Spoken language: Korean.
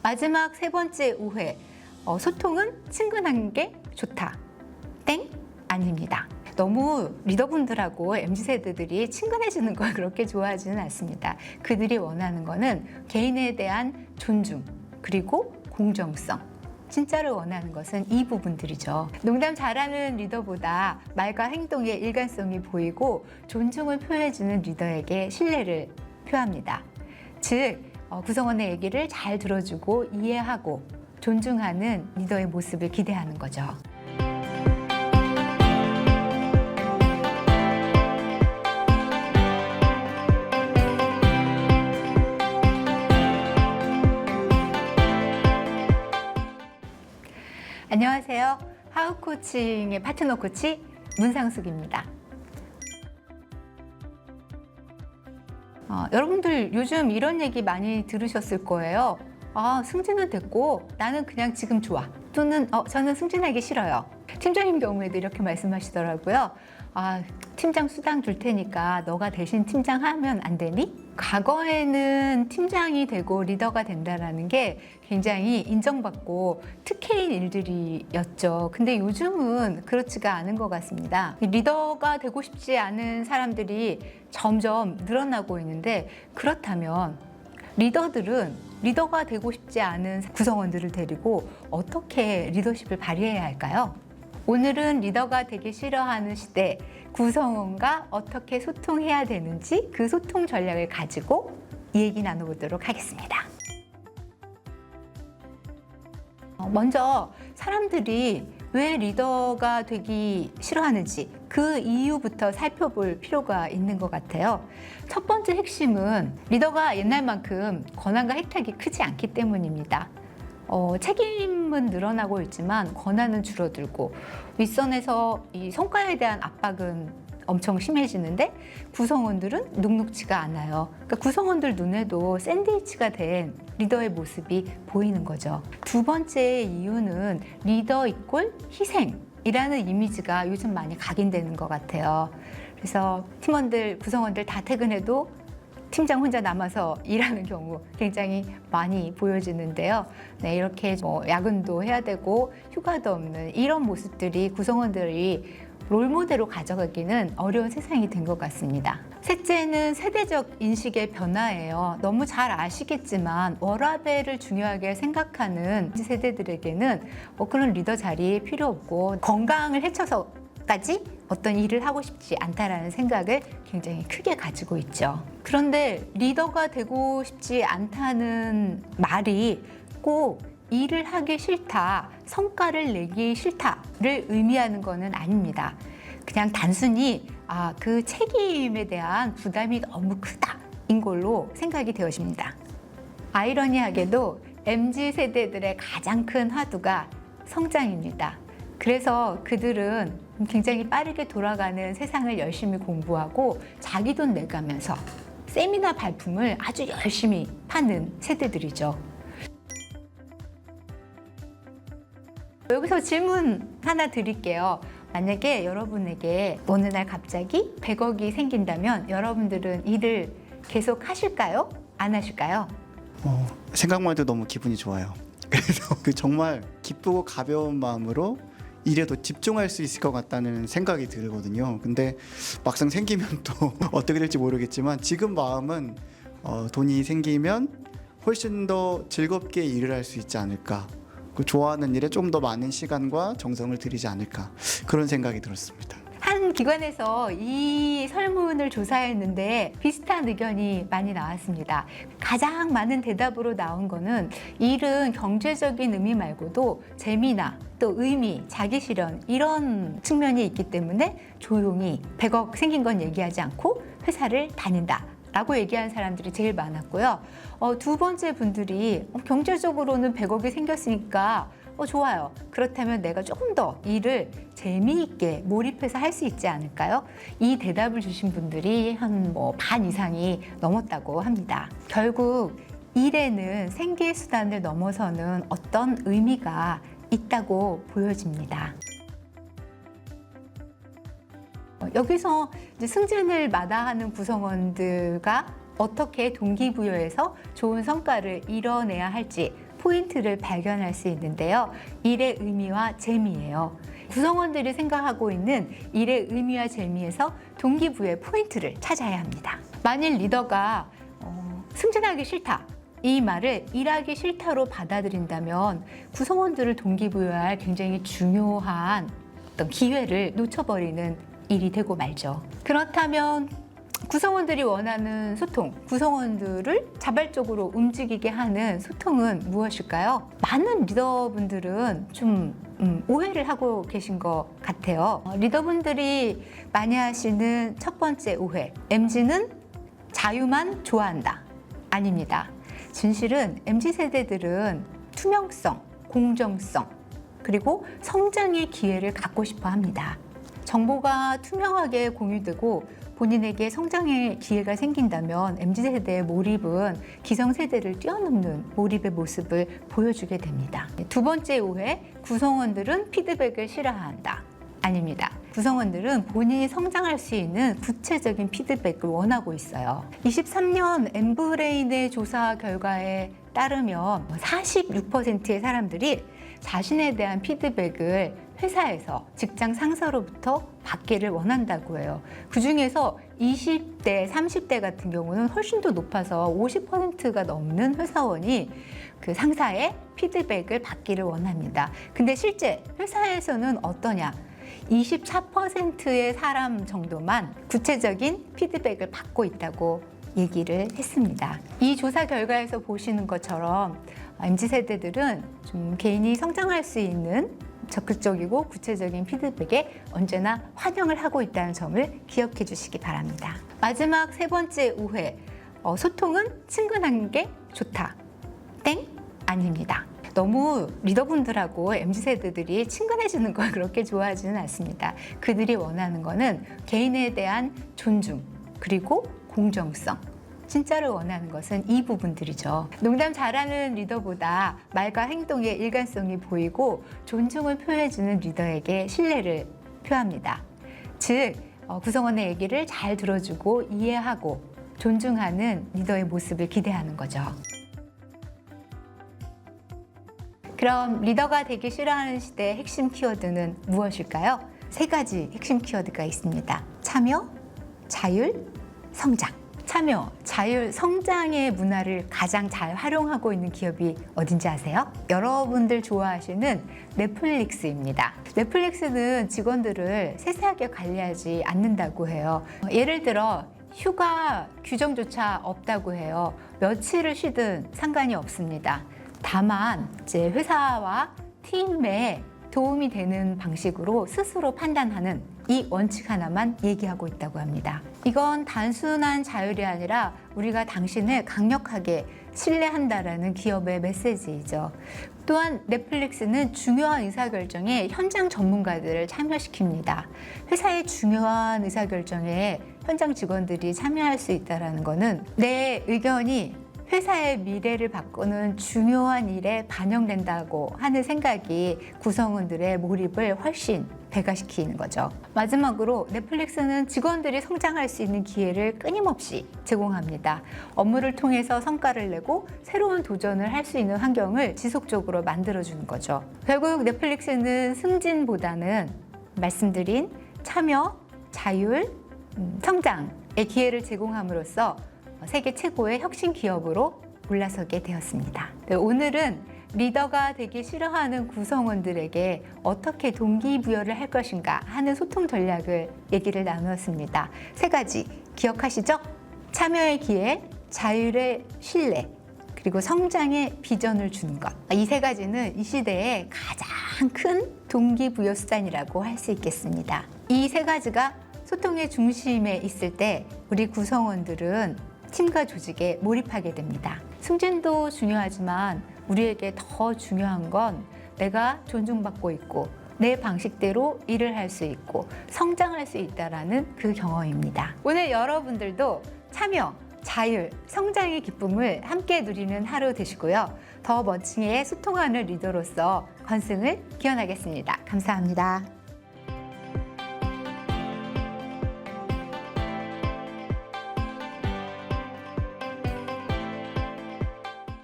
마지막 세 번째 오해. 소통은 친근한 게 좋다. 땡? 아닙니다. 너무 리더분들하고 MZ세대들이 친근해지는 걸 그렇게 좋아하지는 않습니다. 그들이 원하는 거는 개인에 대한 존중, 그리고 공정성. 진짜로 원하는 것은 이 부분들이죠. 농담 잘하는 리더보다 말과 행동에 일관성이 보이고 존중을 표해주는 리더에게 신뢰를 표합니다. 즉, 구성원의 얘기를 잘 들어주고 이해하고 존중하는 리더의 모습을 기대하는 거죠. 안녕하세요. 하우코칭의 파트너 코치 문상숙입니다. 여러분들 요즘 이런 얘기 많이 들으셨을 거예요. 승진은 됐고 나는 그냥 지금 좋아. 또는 저는 승진하기 싫어요. 팀장님 경우에도 이렇게 말씀하시더라고요. 팀장 수당 줄 테니까 너가 대신 팀장 하면 안 되니? 과거에는 팀장이 되고 리더가 된다는 게 굉장히 인정받고 특혜인 일들이었죠. 근데 요즘은 그렇지가 않은 것 같습니다. 리더가 되고 싶지 않은 사람들이 점점 늘어나고 있는데, 그렇다면 리더들은 리더가 되고 싶지 않은 구성원들을 데리고 어떻게 리더십을 발휘해야 할까요? 오늘은 리더가 되기 싫어하는 시대, 구성원과 어떻게 소통해야 되는지 그 소통 전략을 가지고 이 얘기 나눠보도록 하겠습니다. 먼저 사람들이 왜 리더가 되기 싫어하는지 그 이유부터 살펴볼 필요가 있는 것 같아요. 첫 번째 핵심은 리더가 옛날만큼 권한과 혜택이 크지 않기 때문입니다. 책임은 늘어나고 있지만 권한은 줄어들고 윗선에서 이 성과에 대한 압박은 엄청 심해지는데 구성원들은 눅눅지가 않아요. 그러니까 구성원들 눈에도 샌드위치가 된 리더의 모습이 보이는 거죠. 두 번째 이유는 리더 이꼴 희생이라는 이미지가 요즘 많이 각인되는 것 같아요. 그래서 팀원들, 구성원들 다 퇴근해도 팀장 혼자 남아서 일하는 경우 굉장히 많이 보여지는데요. 네, 이렇게 야근도 해야 되고 휴가도 없는 이런 모습들이 구성원들이 롤모델로 가져가기는 어려운 세상이 된 것 같습니다. 셋째는 세대적 인식의 변화예요. 너무 잘 아시겠지만 워라밸을 중요하게 생각하는 세대들에게는 그런 리더 자리 필요 없고 건강을 해쳐서까지 어떤 일을 하고 싶지 않다라는 생각을 굉장히 크게 가지고 있죠. 그런데 리더가 되고 싶지 않다는 말이 꼭 일을 하기 싫다, 성과를 내기 싫다를 의미하는 것은 아닙니다. 그냥 단순히 그 책임에 대한 부담이 너무 크다인 걸로 생각이 되어집니다. 아이러니하게도 MZ세대들의 가장 큰 화두가 성장입니다. 그래서 그들은 굉장히 빠르게 돌아가는 세상을 열심히 공부하고 자기 돈 내가면서 세미나 발품을 아주 열심히 파는 세대들이죠. 여기서 질문 하나 드릴게요. 만약에 여러분에게 어느 날 갑자기 100억이 생긴다면 여러분들은 일을 계속 하실까요? 안 하실까요? 생각만 해도 너무 기분이 좋아요. 그래서 정말 기쁘고 가벼운 마음으로 일에 더 집중할 수 있을 것 같다는 생각이 들거든요. 근데 막상 생기면 또 어떻게 될지 모르겠지만 지금 마음은 돈이 생기면 훨씬 더 즐겁게 일을 할 수 있지 않을까. 그 좋아하는 일에 좀 더 많은 시간과 정성을 들이지 않을까, 그런 생각이 들었습니다. 한 기관에서 이 설문을 조사했는데 비슷한 의견이 많이 나왔습니다. 가장 많은 대답으로 나온 거는 일은 경제적인 의미 말고도 재미나 또 의미, 자기 실현 이런 측면이 있기 때문에 조용히 100억 생긴 건 얘기하지 않고 회사를 다닌다 라고 얘기한 사람들이 제일 많았고요. 두 번째 분들이 경제적으로는 100억이 생겼으니까 좋아요. 그렇다면 내가 조금 더 일을 재미있게 몰입해서 할 수 있지 않을까요? 이 대답을 주신 분들이 한 반 이상이 넘었다고 합니다. 결국 일에는 생계 수단을 넘어서는 어떤 의미가 있다고 보여집니다. 여기서 이제 승진을 마다하는 구성원들과 어떻게 동기부여해서 좋은 성과를 이뤄내야 할지 포인트를 발견할 수 있는데요. 일의 의미와 재미예요. 구성원들이 생각하고 있는 일의 의미와 재미에서 동기부여의 포인트를 찾아야 합니다. 만일 리더가 승진하기 싫다, 이 말을 일하기 싫다로 받아들인다면 구성원들을 동기부여할 굉장히 중요한 어떤 기회를 놓쳐버리는 일이 되고 말죠. 그렇다면 구성원들이 원하는 소통, 구성원들을 자발적으로 움직이게 하는 소통은 무엇일까요? 많은 리더분들은 좀 오해를 하고 계신 것 같아요. 리더분들이 많이 하시는 첫 번째 오해, MZ는 자유만 좋아한다. 아닙니다. 진실은 MZ세대들은 투명성, 공정성, 그리고 성장의 기회를 갖고 싶어 합니다. 정보가 투명하게 공유되고 본인에게 성장의 기회가 생긴다면 MZ세대의 몰입은 기성세대를 뛰어넘는 몰입의 모습을 보여주게 됩니다. 두 번째 오해, 구성원들은 피드백을 싫어한다. 아닙니다. 구성원들은 본인이 성장할 수 있는 구체적인 피드백을 원하고 있어요. 23년 엠브레인의 조사 결과에 따르면 46%의 사람들이 자신에 대한 피드백을 회사에서 직장 상사로부터 받기를 원한다고 해요. 그중에서 20대, 30대 같은 경우는 훨씬 더 높아서 50%가 넘는 회사원이 그 상사의 피드백을 받기를 원합니다. 근데 실제 회사에서는 어떠냐? 24%의 사람 정도만 구체적인 피드백을 받고 있다고 얘기를 했습니다. 이 조사 결과에서 보시는 것처럼 MZ세대들은 좀 개인이 성장할 수 있는 적극적이고 구체적인 피드백에 언제나 환영을 하고 있다는 점을 기억해 주시기 바랍니다. 마지막 세 번째 오해, 소통은 친근한 게 좋다. 땡? 아닙니다. 너무 리더분들하고 MZ세대들이 친근해지는 걸 그렇게 좋아하지는 않습니다. 그들이 원하는 거는 개인에 대한 존중, 그리고 공정성. 진짜를 원하는 것은 이 부분들이죠. 농담 잘하는 리더보다 말과 행동의 일관성이 보이고 존중을 표해주는 리더에게 신뢰를 표합니다. 즉, 구성원의 얘기를 잘 들어주고 이해하고 존중하는 리더의 모습을 기대하는 거죠. 그럼 리더가 되기 싫어하는 시대의 핵심 키워드는 무엇일까요? 세 가지 핵심 키워드가 있습니다. 참여, 자율, 성장. 참여, 자율, 성장의 문화를 가장 잘 활용하고 있는 기업이 어딘지 아세요? 여러분들 좋아하시는 넷플릭스입니다. 넷플릭스는 직원들을 세세하게 관리하지 않는다고 해요. 예를 들어 휴가 규정조차 없다고 해요. 며칠을 쉬든 상관이 없습니다. 다만 이제 회사와 팀에 도움이 되는 방식으로 스스로 판단하는 이 원칙 하나만 얘기하고 있다고 합니다. 이건 단순한 자율이 아니라 우리가 당신을 강력하게 신뢰한다라는 기업의 메시지이죠. 또한 넷플릭스는 중요한 의사결정에 현장 전문가들을 참여시킵니다. 회사의 중요한 의사결정에 현장 직원들이 참여할 수 있다는 것은 내 의견이 회사의 미래를 바꾸는 중요한 일에 반영된다고 하는 생각이 구성원들의 몰입을 훨씬 배가시키는 거죠. 마지막으로 넷플릭스는 직원들이 성장할 수 있는 기회를 끊임없이 제공합니다. 업무를 통해서 성과를 내고 새로운 도전을 할 수 있는 환경을 지속적으로 만들어주는 거죠. 결국 넷플릭스는 승진보다는 말씀드린 참여, 자율, 성장의 기회를 제공함으로써 세계 최고의 혁신 기업으로 올라서게 되었습니다. 오늘은 리더가 되기 싫어하는 구성원들에게 어떻게 동기부여를 할 것인가 하는 소통 전략을 얘기를 나누었습니다. 세 가지 기억하시죠? 참여의 기회, 자율의 신뢰, 그리고 성장의 비전을 주는 것. 이 세 가지는 이 시대의 가장 큰 동기부여 수단이라고 할 수 있겠습니다. 이 세 가지가 소통의 중심에 있을 때 우리 구성원들은 팀과 조직에 몰입하게 됩니다. 승진도 중요하지만 우리에게 더 중요한 건 내가 존중받고 있고 내 방식대로 일을 할 수 있고 성장할 수 있다는 그 경험입니다. 오늘 여러분들도 참여, 자율, 성장의 기쁨을 함께 누리는 하루 되시고요. 더 멋지게 소통하는 리더로서 건승을 기원하겠습니다. 감사합니다.